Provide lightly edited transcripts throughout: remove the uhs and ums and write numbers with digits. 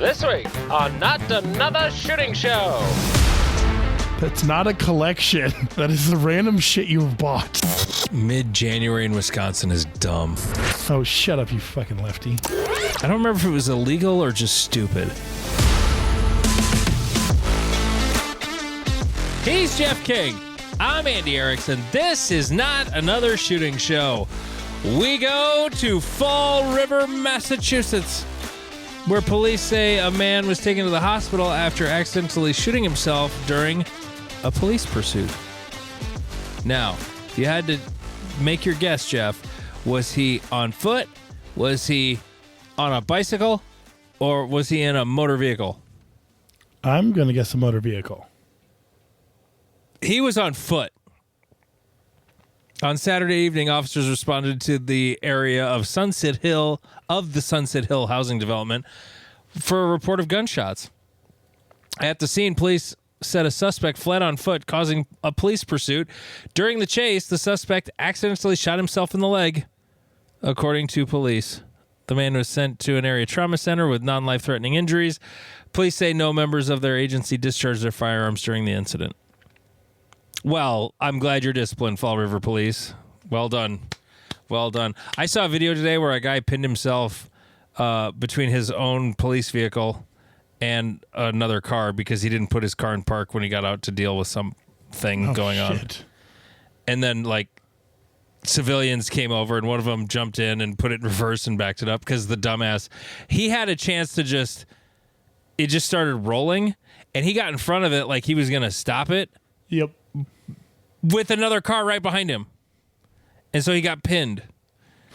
This week on Not Another Shooting Show. That's not a collection. That is the random shit you've bought. Mid-January in Wisconsin is dumb. Oh, shut up, you fucking lefty. I don't remember if it was illegal or just stupid. He's Jeff King. I'm Andy Erickson. This is Not Another Shooting Show. We go to Fall River, Massachusetts, where police say a man was taken to the hospital after accidentally shooting himself during a police pursuit. Now, if you had to make your guess, Jeff, was he on foot? Was he on a bicycle? Or was he in a motor vehicle? I'm going to guess a motor vehicle. He was on foot. On Saturday evening, officers responded to the area of the Sunset Hill housing development for a report of gunshots. At the scene, police said a suspect fled on foot, causing a police pursuit. During the chase, the suspect accidentally shot himself in the leg, according to police. The man was sent to an area trauma center with non-life-threatening injuries. Police say no members of their agency discharged their firearms during the incident. Well, I'm glad you're disciplined, Fall River Police. Well done. Well done. I saw a video today where a guy pinned himself between his own police vehicle and another car because he didn't put his car in park when he got out to deal with something going on. And then, civilians came over and one of them jumped in and put it in reverse and backed it up because the dumbass, he had a chance to it just started rolling and he got in front of it like he was going to stop it. Yep. With another car right behind him. And so he got pinned.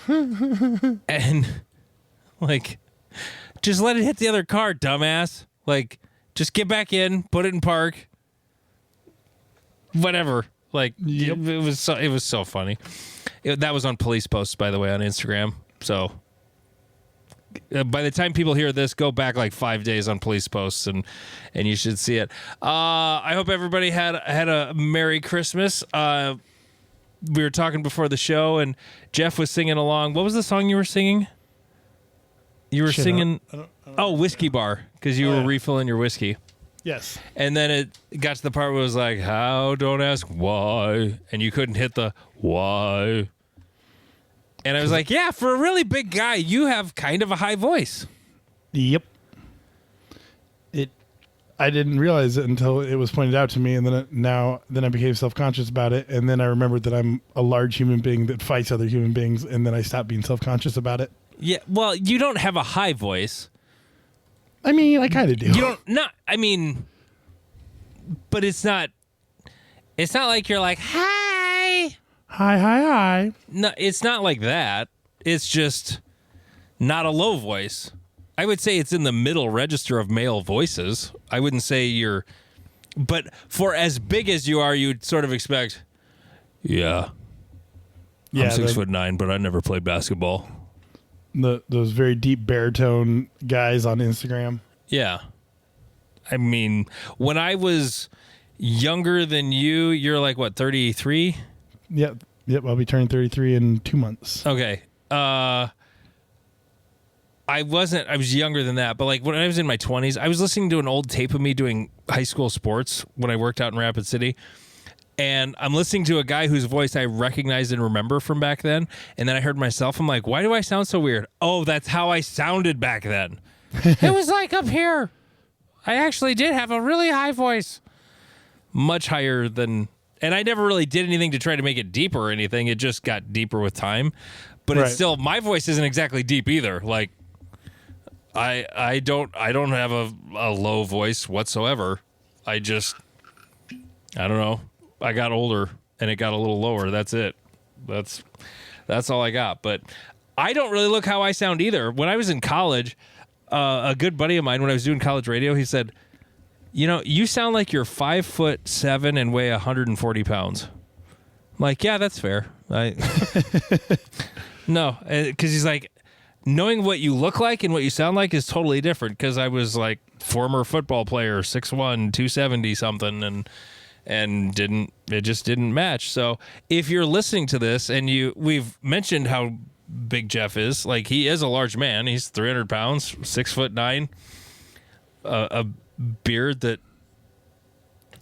And, just let it hit the other car, dumbass. Just get back in, put it in park. Whatever. Yep. It was so funny. That was on police posts, by the way, on Instagram. So by the time people hear this, go back 5 days on police posts and you should see it. I hope everybody had a Merry Christmas. We were talking before the show and Jeff was singing along. What was the song you were singing? You were singing Whiskey Bar because you were refilling your whiskey. Yes. And then it got to the part where it was like, how, don't ask why. And you couldn't hit the why. And I was like, yeah, for a really big guy, you have kind of a high voice. Yep. I didn't realize it until it was pointed out to me, and then I became self-conscious about it, and then I remembered that I'm a large human being that fights other human beings, and then I stopped being self-conscious about it. Yeah, well, you don't have a high voice. I mean, I kind of do. But it's not like you're like, hi. Hi. No, it's not like that. It's just not a low voice. I would say it's in the middle register of male voices. I wouldn't say but for as big as you are, you'd sort of expect, I'm 6'9", but I never played basketball. Those very deep baritone guys on Instagram. Yeah. I mean, when I was younger than you, you're 33? Yep, I'll be turning 33 in 2 months. Okay. I was younger than that, but when I was in my 20s, I was listening to an old tape of me doing high school sports when I worked out in Rapid City. And I'm listening to a guy whose voice I recognized and remember from back then. And then I heard myself. I'm like, why do I sound so weird? Oh, that's how I sounded back then. It was up here. I actually did have a really high voice. Much higher than... And I never really did anything to try to make it deeper or anything. It just got deeper with time. But It's still... My voice isn't exactly deep either. I don't have a low voice whatsoever. I don't know. I got older and it got a little lower. That's it. That's all I got. But I don't really look how I sound either. When I was in college, a good buddy of mine, when I was doing college radio, he said, you sound like you're 5'7" and weigh 140 pounds. I'm like, yeah, that's fair. No, because he's like, knowing what you look like and what you sound like is totally different because I was former football player, 6'1", 270 something, and it just didn't match. So if you're listening to this and we've mentioned how big Jeff is, he is a large man. He's 300 pounds, 6'9". a beard that.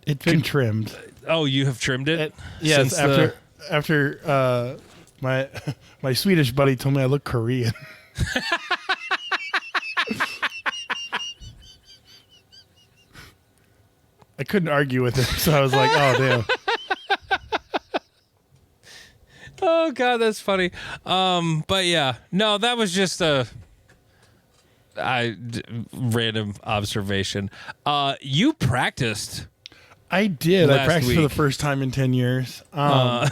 It's been trimmed. Oh, you have trimmed it. Yes, since after my Swedish buddy told me I look Korean. I couldn't argue with him, so I was like, "Oh damn." Oh God, that's funny. But yeah, no, that was just a random observation. You practiced. I did. I Last practiced for week. the first time in 10 years. To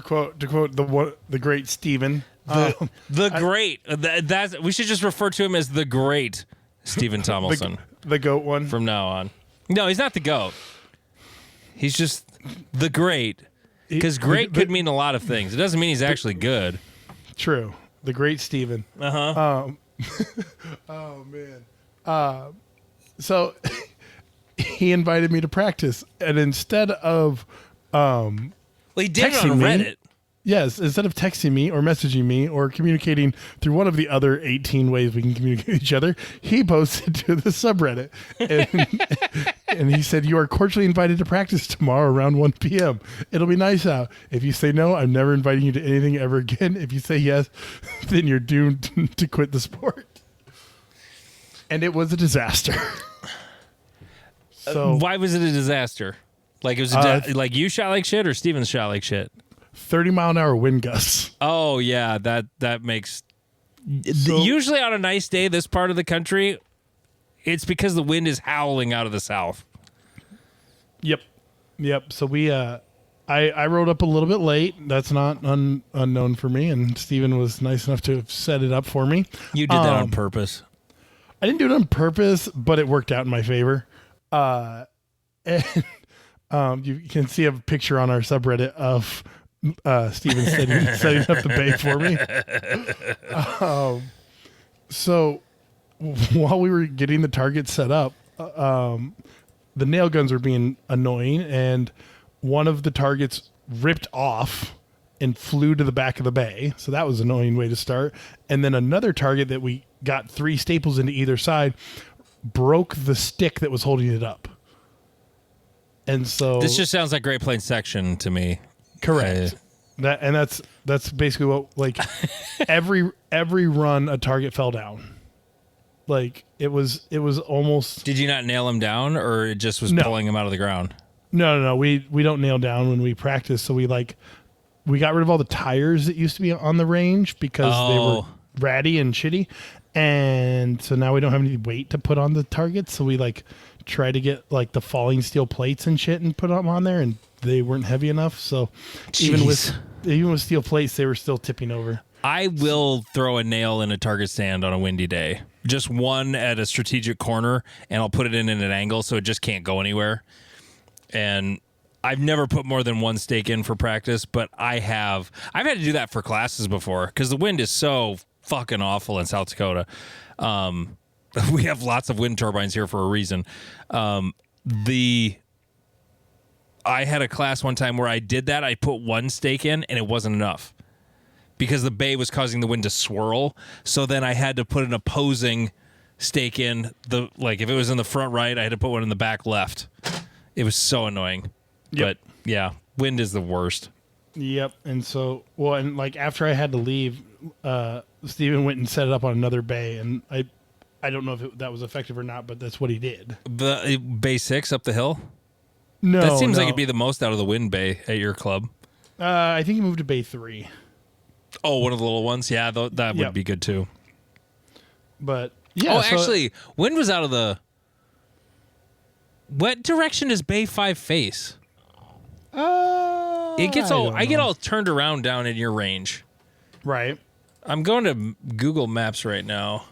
quote the great Steven. The great. That's we should just refer to him as the great Stephen Tomlinson the goat one. from now on. No, he's not the goat. He's just the great. Because great could mean a lot of things. It doesn't mean he's actually good. True. The great Steven. Uh-huh. Oh man. So he invited me to practice, and instead of Well, he did it texting on me. Reddit. yes, instead of texting me or messaging me or communicating through one of the other 18 ways we can communicate with each other, he posted to the subreddit. And he said, "You are cordially invited to practice tomorrow around 1 p.m. It'll be nice out. If you say no, I'm never inviting you to anything ever again. If you say yes, then you're doomed to quit the sport." And it was a disaster. So Why was it a disaster? Like it was like you shot like shit or Steven shot like shit? 30-mile-an-hour wind gusts. Oh yeah, that makes. So- Usually on a nice day, this part of the country, it's because the wind is howling out of the south. Yep. So we, I rode up a little bit late. That's not unknown for me. And Steven was nice enough to have set it up for me. You did that on purpose. I didn't do it on purpose, but it worked out in my favor. And you can see a picture on our subreddit of Steven setting up the bay for me. So while we were getting the target set up, the nail guns were being annoying, and one of the targets ripped off and flew to the back of the bay. So that was an annoying way to start. And then another target that we got 3 staples into either side broke the stick that was holding it up. And so This just sounds like Great Plains section to me. correct. That's basically what, like, every run a target fell down. Like it was almost. Did you not nail him down, or it just was No. pulling him out of the ground? No. We don't nail down when we practice. So we got rid of all the tires that used to be on the range because they were ratty and shitty. And so now we don't have any weight to put on the targets. So we try to get the falling steel plates and shit and put them on there, and they weren't heavy enough. So even with steel plates, they were still tipping over. I will throw a nail in a target stand on a windy day. Just one at a strategic corner, and I'll put it in at an angle so it just can't go anywhere. And I've never put more than one stake in for practice, but I've had to do that for classes before because the wind is so fucking awful in South Dakota. We have lots of wind turbines here for a reason. I had a class one time where I did that. I put one stake in, and it wasn't enough because the bay was causing the wind to swirl. So then I had to put an opposing stake in. If it was in the front right, I had to put one in the back left. It was so annoying. Yep. But yeah, wind is the worst. Yep. And so, after I had to leave, Steven went and set it up on another bay, and I don't know if that was effective or not, but that's what he did. The Bay 6 up the hill? No, That seems no. like it'd be the most out of the wind bay at your club. I think he moved to bay 3. Oh, one of the little ones? Yeah, that would Yep. be good too. But yeah. Actually, wind was out of the... What direction does Bay 5 face? I get all turned around down in your range. right. I'm going to Google Maps right now,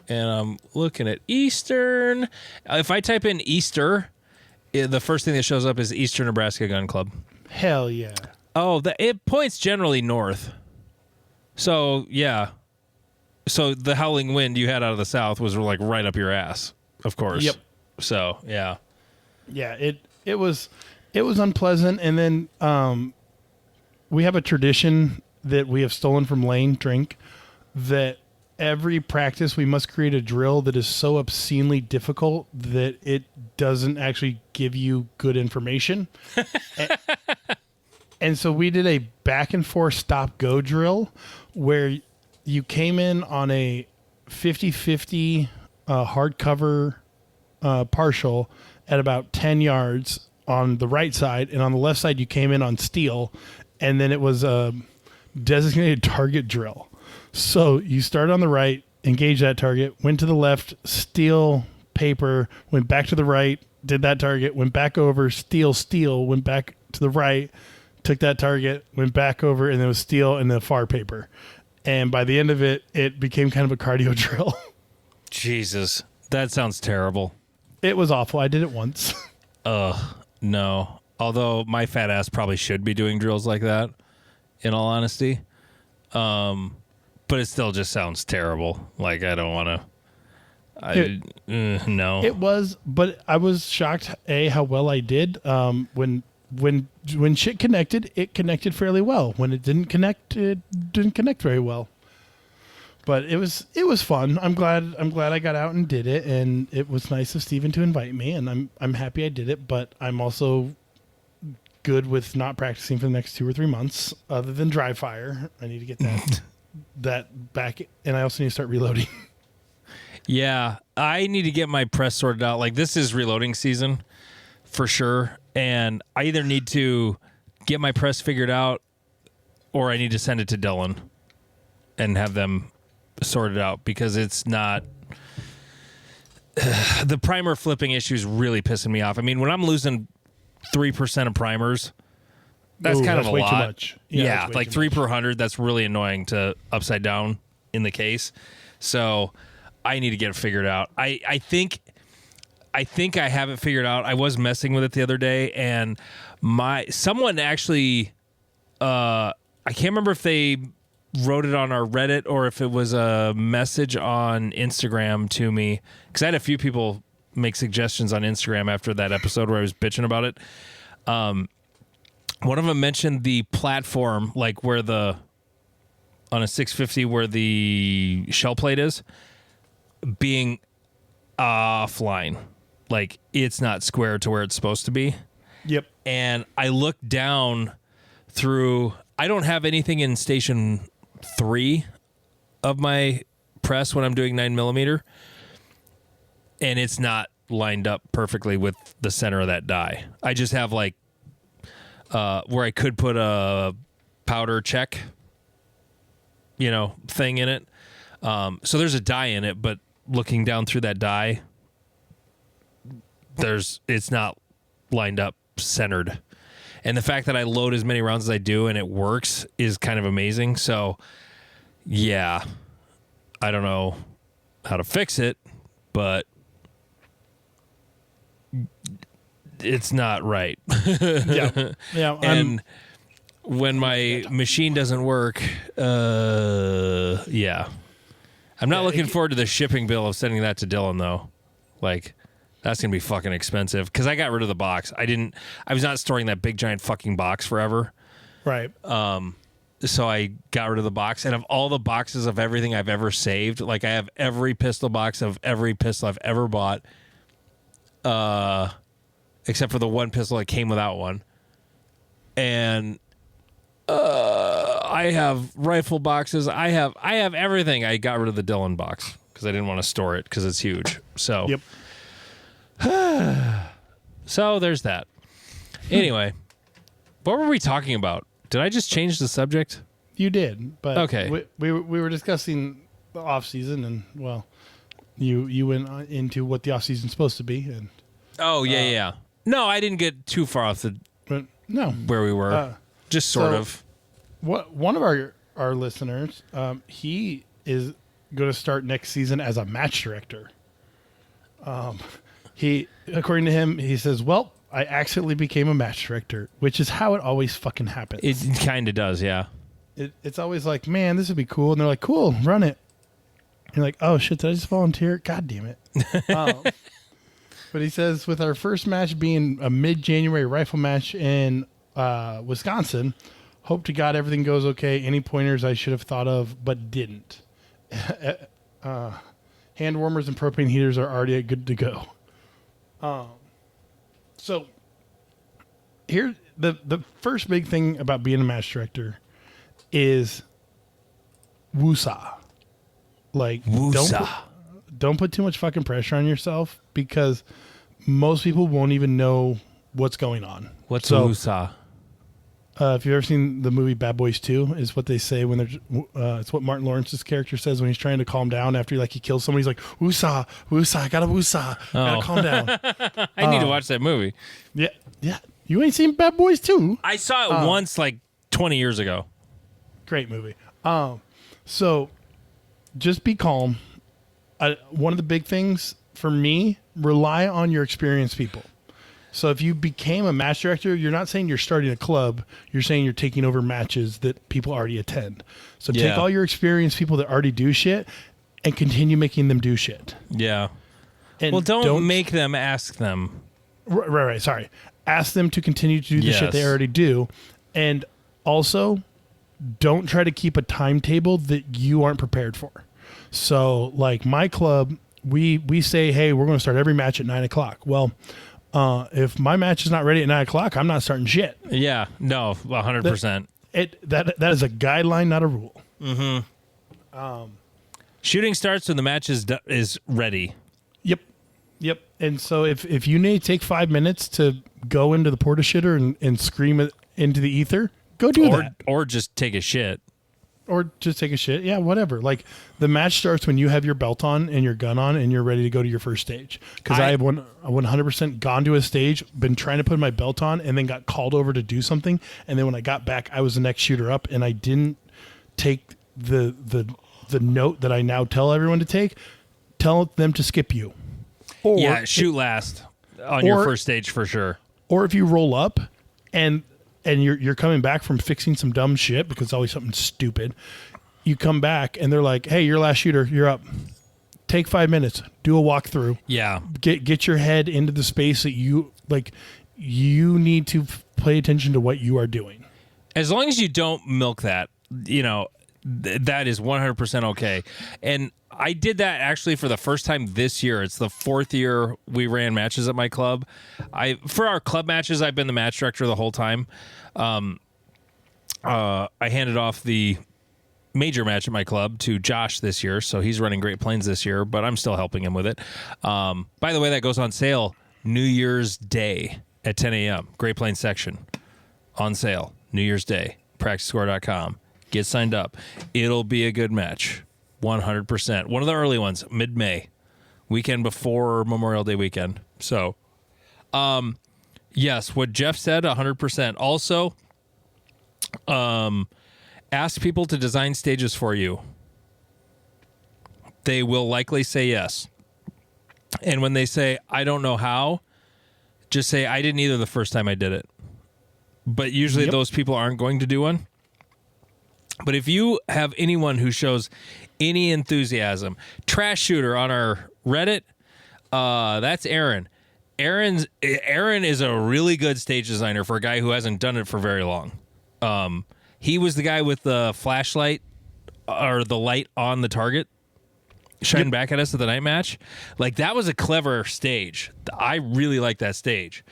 and I'm looking at Eastern. If I type in Easter, the first thing that shows up is Eastern Nebraska Gun Club. Hell yeah. Oh, it points generally north. So, yeah. So the howling wind you had out of the south was right up your ass, of course. Yep. So, yeah. Yeah, it was unpleasant. And then we have a tradition that we have stolen from Lane Drink that every practice we must create a drill that is so obscenely difficult that it doesn't actually give you good information. And so we did a back and forth stop go drill where you came in on a 50-50 hardcover partial at about 10 yards on the right side, and on the left side you came in on steel, and then it was a designated target drill. So you start on the right, engage that target, went to the left, steel, paper, went back to the right, did that target, went back over, steel, went back to the right, took that target, went back over, and then it was steel and the far paper. And by the end of it, it became kind of a cardio drill. Jesus, that sounds terrible. It was awful. I did it once. No. Although my fat ass probably should be doing drills like that, in all honesty. But it still just sounds terrible. Like, I don't want to. No. It was, but I was shocked, how well I did. When shit connected, it connected fairly well. When it didn't connect very well. But it was fun. I'm glad I got out and did it, and it was nice of Steven to invite me, and I'm happy I did it, but I'm also good with not practicing for the next 2 or 3 months, other than dry fire. I need to get that back, and I also need to start reloading. Yeah, I need to get my press sorted out. Like, this is reloading season for sure, and I either need to get my press figured out or I need to send it to Dylan and have them sorted out, because it's not the primer flipping issue is really pissing me off. I mean, when I'm losing 3% of primers, that's kind of a way lot. Too much. Yeah, like 3 per 100. That's really annoying to upside down in the case. So I need to get it figured out. I think I have it figured out. I was messing with it the other day, and someone actually, I can't remember if they wrote it on our Reddit or if it was a message on Instagram to me, because I had a few people make suggestions on Instagram after that episode where I was bitching about it. One of them mentioned the platform, like where on a 650 where the shell plate is, being offline. Like, it's not square to where it's supposed to be. Yep. And I looked down through, I don't have anything in station 3 of my press when I'm doing 9mm, and it's not lined up perfectly with the center of that die. I just have like where I could put a powder check, thing in it. So there's a die in it, but looking down through that die, it's not lined up centered. And the fact that I load as many rounds as I do and it works is kind of amazing. So, yeah, I don't know how to fix it, but it's not right. Yeah. And when my machine doesn't work, yeah. I'm not looking forward to the shipping bill of sending that to Dylan, though. Like, that's going to be fucking expensive, because I got rid of the box. I was not storing that big giant fucking box forever. Right. So I got rid of the box, and of all the boxes of everything I've ever saved, like, I have every pistol box of every pistol I've ever bought, except for the one pistol that came without one. And I have rifle boxes. I have everything. I got rid of the Dylan box because I didn't want to store it because it's huge. So, Yep. So there's that. Anyway, what were we talking about? Did I just change the subject? You did, but okay. We were discussing the off season, and well, you went into what the off season's supposed to be, and yeah. No, I didn't get too far off where we were. Just sort of. One of our listeners, he is going to start next season as a match director. According to him, he says, "Well, I accidentally became a match director," which is how it always fucking happens. It kind of does, yeah. It's always like, man, this would be cool, and they're like, "Cool, run it." And you're like, "Oh shit, did I just volunteer? God damn it!" But he says, with our first match being a mid-January rifle match in Wisconsin, hope to God everything goes okay. Any pointers I should have thought of but didn't. hand warmers and propane heaters are already good to go. So here, the first big thing about being a match director is woosah. Like, don't put too much fucking pressure on yourself, because most people won't even know what's going on. What's woosah? If you've ever seen the movie Bad Boys 2, is what they say when they're, it's what Martin Lawrence's character says when he's trying to calm down after he kills somebody. He's like, woosah, woosah, I gotta woosah, gotta calm down. I need to watch that movie. Yeah. You ain't seen Bad Boys 2? I saw it once, like 20 years ago. Great movie. So just be calm. One of the big things for me, rely on your experienced people. So if you became a match director, you're not saying you're starting a club. You're saying you're taking over matches that people already attend. So take all your experienced people that already do shit and continue making them do shit. Yeah. And well, don't make them ask them. Right. Sorry. Ask them to continue to do the shit they already do. And also, don't try to keep a timetable that you aren't prepared for. So like my club, we say, hey, we're going to start every match at 9:00. Well, if my match is not ready at 9:00, I'm not starting shit. Yeah, no, 100%. That is a guideline, not a rule. Mm-hmm. Shooting starts when the match is ready. Yep. And so if you need to take 5 minutes to go into the porta shitter and scream it into the ether, go do that. Or just take a shit. Or just take a shit. Yeah, whatever. Like, the match starts when you have your belt on and your gun on and you're ready to go to your first stage. Because I have 100% gone to a stage, been trying to put my belt on, and then got called over to do something. And then when I got back, I was the next shooter up, and I didn't take the note that I now tell everyone to take. Tell them to skip you. Or shoot last on your first stage for sure. Or if you roll up and you're coming back from fixing some dumb shit, because it's always something stupid, you come back and they're like, hey, you're last shooter, you're up. Take 5 minutes, do a walkthrough. Yeah. Get your head into the space that you need to pay attention to what you are doing. As long as you don't milk that, that is 100% okay. And I did that actually for the first time this year. It's the fourth year we ran matches at my club. For our club matches, I've been the match director the whole time. I handed off the major match at my club to Josh this year, so he's running Great Plains this year, but I'm still helping him with it. By the way, that goes on sale New Year's Day at 10 a.m. Great Plains section on sale New Year's Day. PracticeScore.com. Get signed up. It'll be a good match. 100%. One of the early ones, mid-May, weekend before Memorial Day weekend. So, yes, what Jeff said, 100%. Also, ask people to design stages for you. They will likely say yes. And when they say, I don't know how, just say, I didn't either the first time I did it. But usually those people aren't going to do one. But if you have anyone who shows any enthusiasm, Trash Shooter on our Reddit, that's Aaron. Aaron is a really good stage designer for a guy who hasn't done it for very long. He was the guy with the flashlight or the light on the target shining back at us at the night match. Like, that was a clever stage. I really like that stage.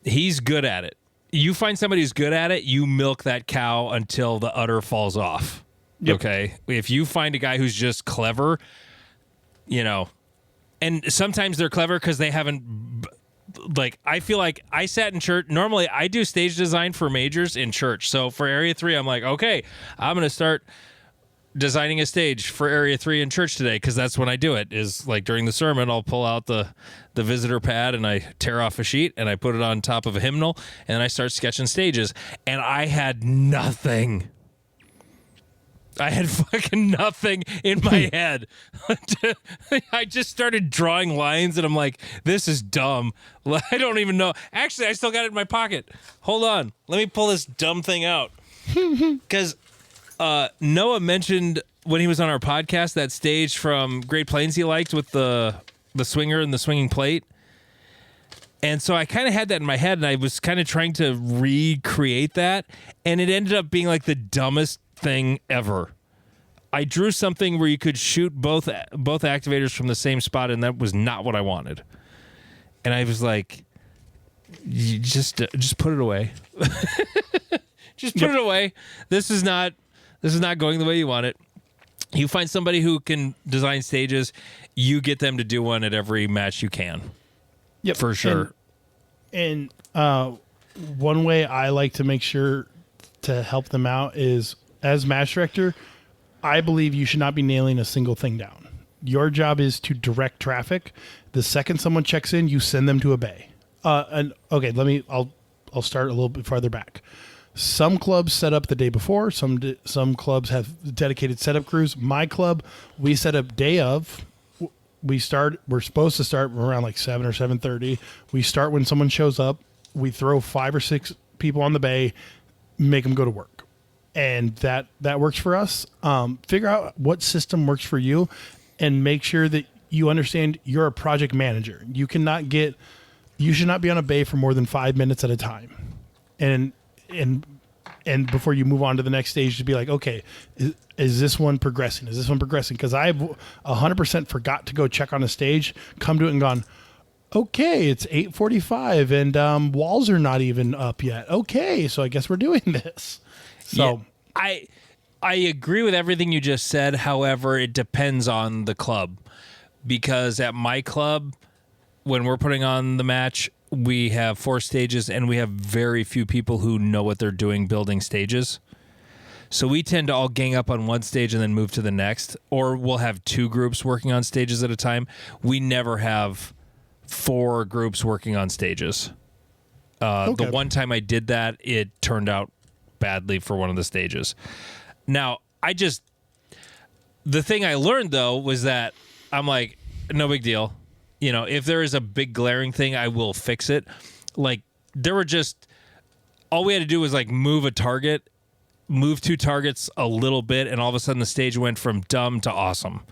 He's good at it. You find somebody who's good at it, you milk that cow until the udder falls off. Yep. Okay? If you find a guy who's just clever, and sometimes they're clever because they haven't, I feel like I sat in church. Normally, I do stage design for majors in church. So for Area 3, I'm like, okay, I'm going to start designing a stage for Area 3 in church today, because that's when I do it, is like during the sermon, I'll pull out the visitor pad and I tear off a sheet and I put it on top of a hymnal and then I start sketching stages. And I had nothing. I had fucking nothing in my head. I just started drawing lines and I'm like, this is dumb. I don't even know. Actually, I still got it in my pocket. Hold on. Let me pull this dumb thing out. Because Noah mentioned when he was on our podcast that stage from Great Plains he liked with the swinger and the swinging plate. And so I kind of had that in my head, and I was kind of trying to recreate that, and it ended up being like the dumbest thing ever. I drew something where you could shoot both activators from the same spot, and that was not what I wanted. And I was like, you just put it away. Just put it away. This is not going the way you want it. You find somebody who can design stages, you get them to do one at every match you can. Yep. For sure. And one way I like to make sure to help them out is, as match director, I believe you should not be nailing a single thing down. Your job is to direct traffic. The second someone checks in, you send them to a bay. And okay, I'll start a little bit farther back. Some clubs set up the day before. Some clubs have dedicated setup crews. My club, we set up day of. We're supposed to start around like 7 or 7:30. We start when someone shows up. We throw 5 or 6 people on the bay, make them go to work. And that works for us. Figure out what system works for you and make sure that you understand you're a project manager. You should not be on a bay for more than 5 minutes at a time. And before you move on to the next stage, to be like, okay, is this one progressing? Is this one progressing? Because I've 100% forgot to go check on a stage, come to it and gone, okay, it's 8:45 and walls are not even up yet. Okay, so I guess we're doing this. So yeah, I agree with everything you just said. However, it depends on the club, because at my club, when we're putting on the match, we have 4 stages and we have very few people who know what they're doing building stages. So we tend to all gang up on one stage and then move to the next, or we'll have 2 groups working on stages at a time. We never have 4 groups working on stages. Okay. The one time I did that, it turned out badly for one of the stages. Now, the thing I learned though was that I'm like, no big deal. You know, if there is a big glaring thing, I will fix it. Like, all we had to do was like move 2 targets a little bit, and all of a sudden the stage went from dumb to awesome.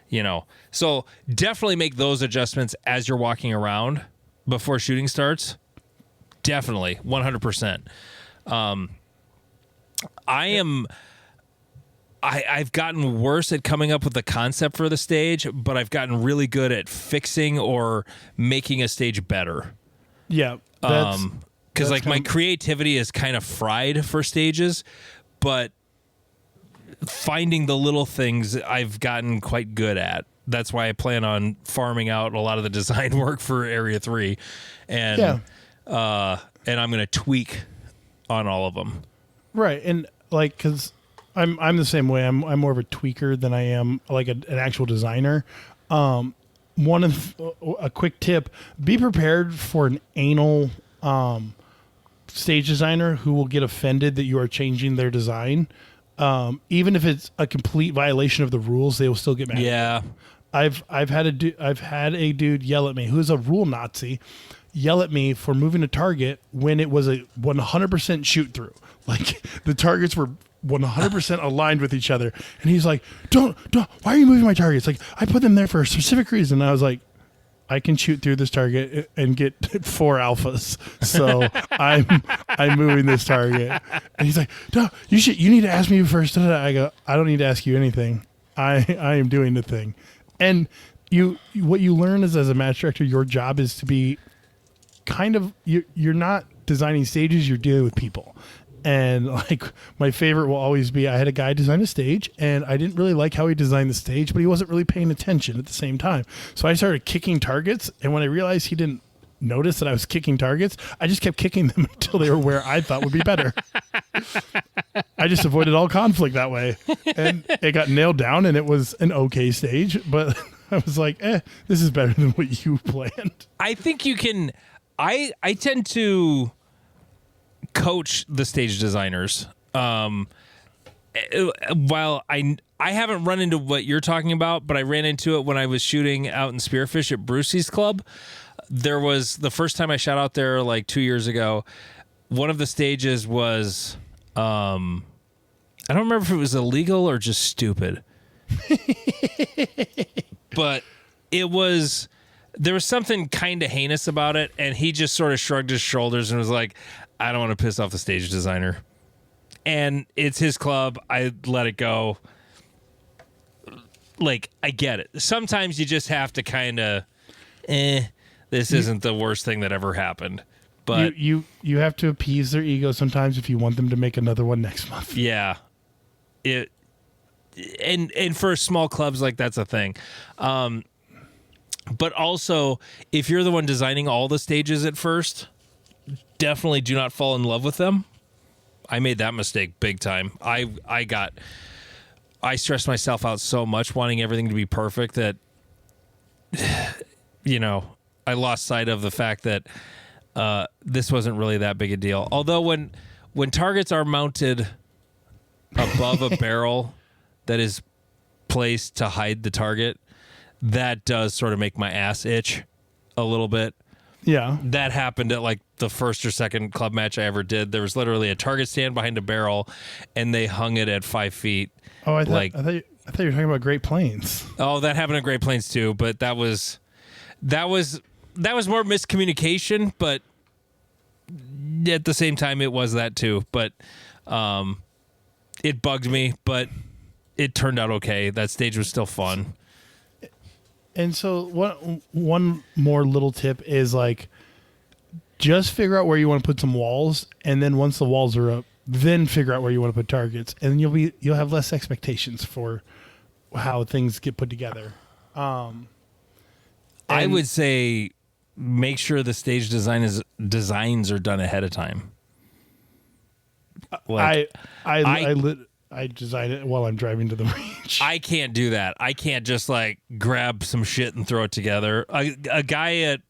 You know, so definitely make those adjustments as you're walking around before shooting starts. Definitely, 100%. I've gotten worse at coming up with the concept for the stage, but I've gotten really good at fixing or making a stage better. Yeah. Because like my creativity is kind of fried for stages, but finding the little things I've gotten quite good at. That's why I plan on farming out a lot of the design work for Area 3. And I'm going to tweak on all of them. Right. And like, because I'm the same way. I'm more of a tweaker than I am like an actual designer. A quick tip: be prepared for an anal stage designer who will get offended that you are changing their design. Even if it's a complete violation of the rules, they will still get mad. Yeah, I've had a dude yell at me who's a rule Nazi, yell at me for moving a target when it was a 100% shoot through. Like the targets were 100% aligned with each other. And he's like, don't, why are you moving my targets? Like, I put them there for a specific reason. And I was like, I can shoot through this target and get 4 alphas. So I'm moving this target. And he's like, no, you need to ask me first. I go, I don't need to ask you anything. I am doing the thing. And what you learn is, as a match director, your job is to be you're not designing stages, you're dealing with people. And like my favorite will always be, I had a guy design a stage and I didn't really like how he designed the stage, but he wasn't really paying attention at the same time. So I started kicking targets. And when I realized he didn't notice that I was kicking targets, I just kept kicking them until they were where I thought would be better. I just avoided all conflict that way. And it got nailed down and it was an okay stage, but I was like, this is better than what you planned. I think you can, I tend to coach the stage designers. While I haven't run into what you're talking about, but I ran into it when I was shooting out in Spearfish at Brucey's club. There was the first time I shot out there like 2 years ago. One of the stages was, I don't remember if it was illegal or just stupid, but there was something kind of heinous about it. And he just sort of shrugged his shoulders and was like, I don't want to piss off the stage designer. And it's his club. I let it go. like, I get it. Sometimes you just have to kind of, this isn't the worst thing that ever happened. But you have to appease their ego sometimes if you want them to make another one next month. yeah, and for small clubs, like, that's a thing. But also, if you're the one designing all the stages at first, definitely do not fall in love with them. I made that mistake big time. I stressed myself out so much wanting everything to be perfect that, I lost sight of the fact that this wasn't really that big a deal. Although when targets are mounted above a barrel that is placed to hide the target, that does sort of make my ass itch a little bit. Yeah. That happened at like the first or second club match I ever did. There was literally a target stand behind a barrel, and they hung it at 5 feet. Oh, I thought you were talking about Great Plains. Oh, that happened at Great Plains too, but that was more miscommunication, but at the same time it was that too. But it bugged me, but it turned out okay. That stage was still fun. And so one more little tip is, like, just figure out where you want to put some walls, and then once the walls are up, then figure out where you want to put targets, and you'll have less expectations for how things get put together. I would say make sure the stage designs are done ahead of time. Like, I design it while I'm driving to the range. I can't do that. I can't just like grab some shit and throw it together. A guy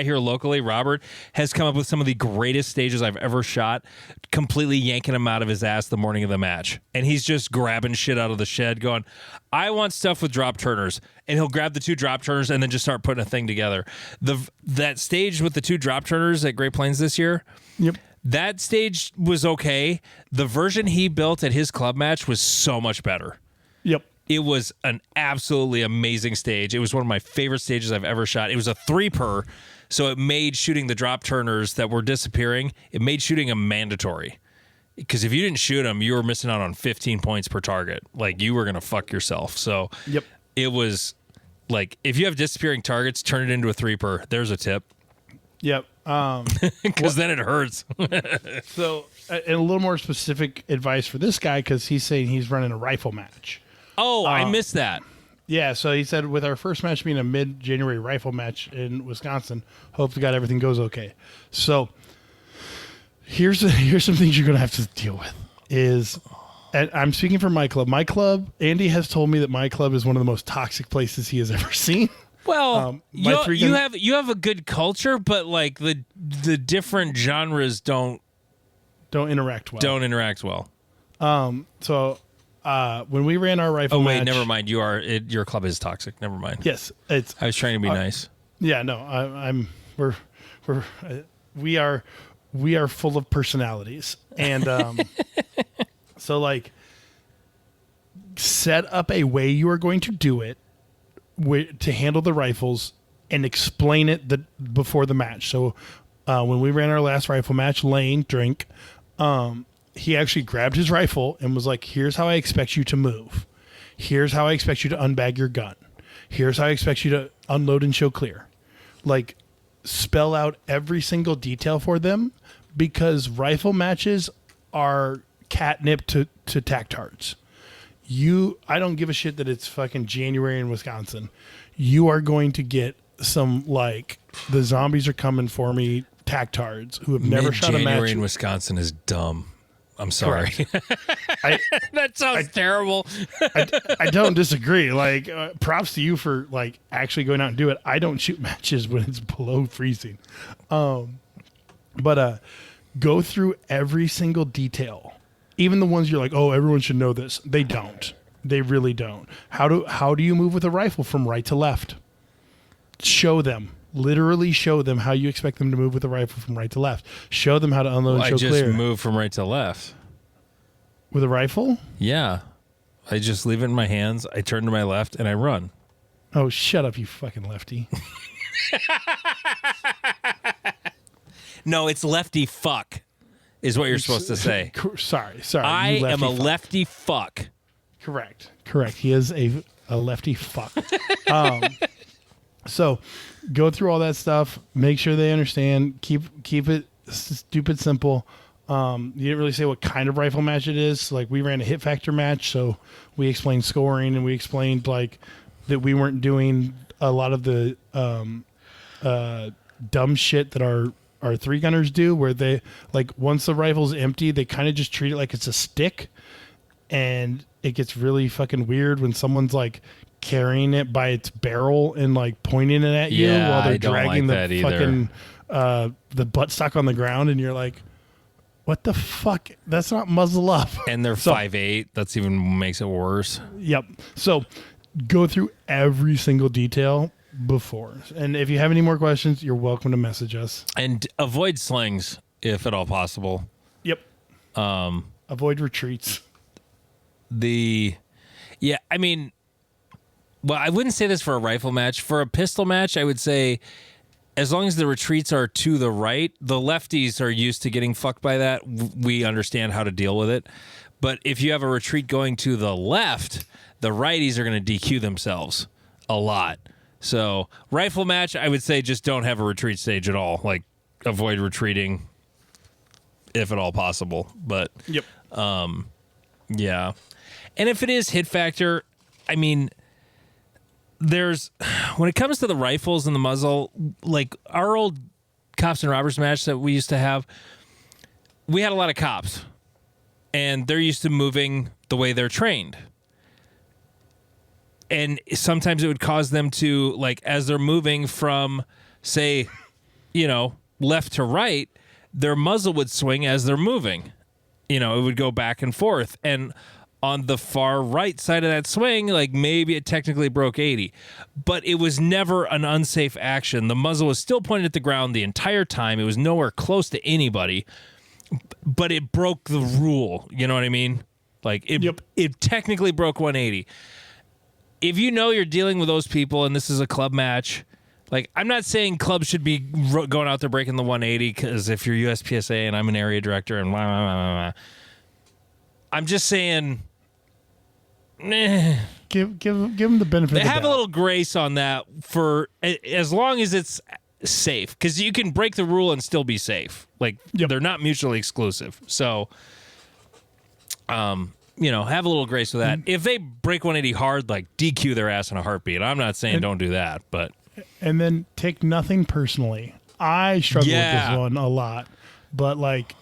here locally, Robert, has come up with some of the greatest stages I've ever shot, completely yanking them out of his ass the morning of the match. And he's just grabbing shit out of the shed going, I want stuff with drop turners. And he'll grab the 2 drop turners and then just start putting a thing together. That stage with the 2 drop turners at Great Plains this year. Yep. That stage was okay. The version he built at his club match was so much better. Yep. It was an absolutely amazing stage. It was one of my favorite stages I've ever shot. It was a 3-per, so it made shooting the drop turners that were disappearing, it made shooting them mandatory. Because if you didn't shoot them, you were missing out on 15 points per target. Like, you were going to fuck yourself. So yep. It was like, if you have disappearing targets, turn it into a 3-per. There's a tip. Yep. Because then it hurts. So, and a little more specific advice for this guy, because he's saying he's running a rifle match. Oh, I missed that. Yeah, so he said with our first match being a mid-January rifle match in Wisconsin, hope to God everything goes okay. So here's some things you're going to have to deal with. And I'm speaking for my club. My club, Andy has told me that my club is one of the most toxic places he has ever seen. Well, you have a good culture, but like the different genres don't interact well. So when we ran our rifle match, never mind. Your club is toxic. Never mind. Yes, I was trying to be nice. Yeah, no, we are full of personalities, and so like set up a way you are going to do it to handle the rifles and explain it before the match. So when we ran our last rifle match, Lane, drink, he actually grabbed his rifle and was like, here's how I expect you to move. Here's how I expect you to unbag your gun. Here's how I expect you to unload and show clear. Like, spell out every single detail for them, because rifle matches are catnip to tactards. I don't give a shit that it's fucking January in Wisconsin. You are going to get some, like, the zombies are coming for me tactards who have never shot a match. January in Wisconsin is dumb. I'm sorry. That sounds terrible. I don't disagree. Like, props to you for, like, actually going out and do it. I don't shoot matches when it's below freezing. But go through every single detail. Even the ones you're like, oh, everyone should know this. They don't. They really don't. How do you move with a rifle from right to left? Show them. Literally show them how you expect them to move with a rifle from right to left. Show them how to unload and show clear. I just move from right to left. With a rifle? Yeah. I just leave it in my hands. I turn to my left and I run. Oh, shut up, you fucking lefty. No, it's lefty fuck is what you're supposed to say. Sorry. I am a lefty fuck. Correct. He is a a lefty fuck. So go through all that stuff. Make sure they understand. Keep it stupid simple. You didn't really say what kind of rifle match it is. Like we ran a hit factor match, so we explained scoring and we explained like that we weren't doing a lot of the dumb shit that our three gunners do, where they like once the rifle's empty, they kind of just treat it like it's a stick, and it gets really fucking weird when someone's like carrying it by its barrel and like pointing it at you while they're dragging the fucking the buttstock on the ground, and you're like, what the fuck? That's not muzzle up. And they're 5'8". That's even makes it worse. Yep. So go through every single detail before. And if you have any more questions, you're welcome to message us. And avoid slings if at all possible. Yep. Avoid retreats. I mean, well, I wouldn't say this for a rifle match. For a pistol match, I would say as long as the retreats are to the right, the lefties are used to getting fucked by that. We understand how to deal with it. But if you have a retreat going to the left, the righties are going to DQ themselves a lot. So rifle match, I would say just don't have a retreat stage at all. Like avoid retreating if at all possible. But yep. Yeah. And if it is hit factor, I mean, when it comes to the rifles and the muzzle, like our old cops and robbers match that we used to have, we had a lot of cops and they're used to moving the way they're trained. And sometimes it would cause them to, like, as they're moving from, say, left to right, their muzzle would swing as they're moving. It would go back and forth. And on the far right side of that swing, like maybe it technically broke 80, but it was never an unsafe action. The muzzle was still pointed at the ground the entire time. It was nowhere close to anybody, but it broke the rule. You know what I mean? Like it technically broke 180. If you're dealing with those people and this is a club match, like I'm not saying clubs should be going out there breaking the 180, because if you're USPSA and I'm an area director and blah, blah, blah, blah, blah. I'm just saying, give them the benefit of the doubt. Have a little grace on that for as long as it's safe, because you can break the rule and still be safe. Like they're not mutually exclusive. So, have a little grace with that. If they break 180 hard, like DQ their ass in a heartbeat. I'm not saying don't do that, but and then take nothing personally. I struggle with this one a lot, but like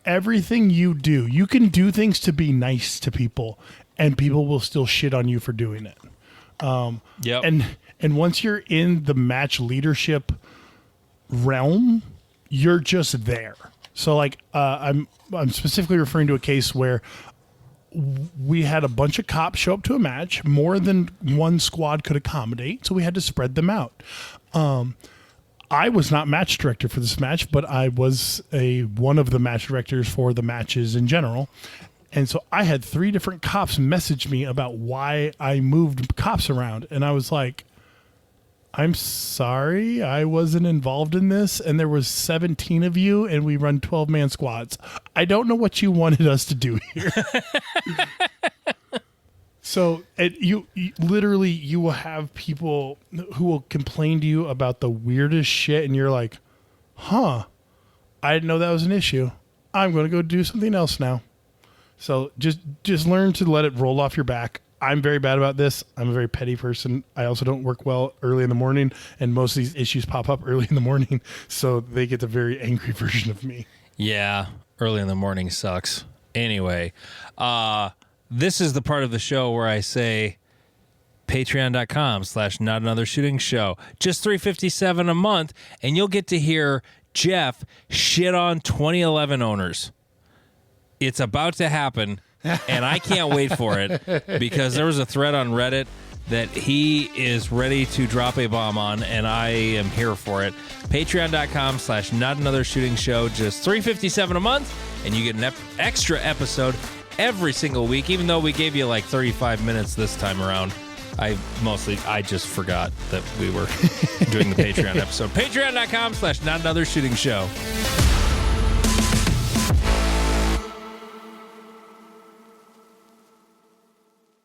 everything you do, you can do things to be nice to people, and people will still shit on you for doing it. And once you're in the match leadership realm, you're just there. So like I'm specifically referring to a case where we had a bunch of cops show up to a match, more than one squad could accommodate, so we had to spread them out. I was not match director for this match, but I was one of the match directors for the matches in general. And so I had 3 different cops message me about why I moved cops around. And I was like, I'm sorry, I wasn't involved in this. And there was 17 of you and we run 12-man squads. I don't know what you wanted us to do here. So you will have people who will complain to you about the weirdest shit. And you're like, I didn't know that was an issue. I'm going to go do something else now. So just learn to let it roll off your back. I'm very bad about this. I'm a very petty person. I also don't work well early in the morning, and most of these issues pop up early in the morning, so they get the very angry version of me. Yeah, early in the morning sucks. Anyway, this is the part of the show where I say patreon.com/notanothershootingshow. Just $3.57 a month, and you'll get to hear Jeff shit on 2011 owners. It's about to happen, and I can't wait for it, because there was a thread on Reddit that he is ready to drop a bomb on, and I am here for it. Patreon.com/notanothershootingshow. Just $3.57 a month, and you get an extra episode every single week, even though we gave you like 35 minutes this time around. I just forgot that we were doing the Patreon episode. Patreon.com/notanothershootingshow.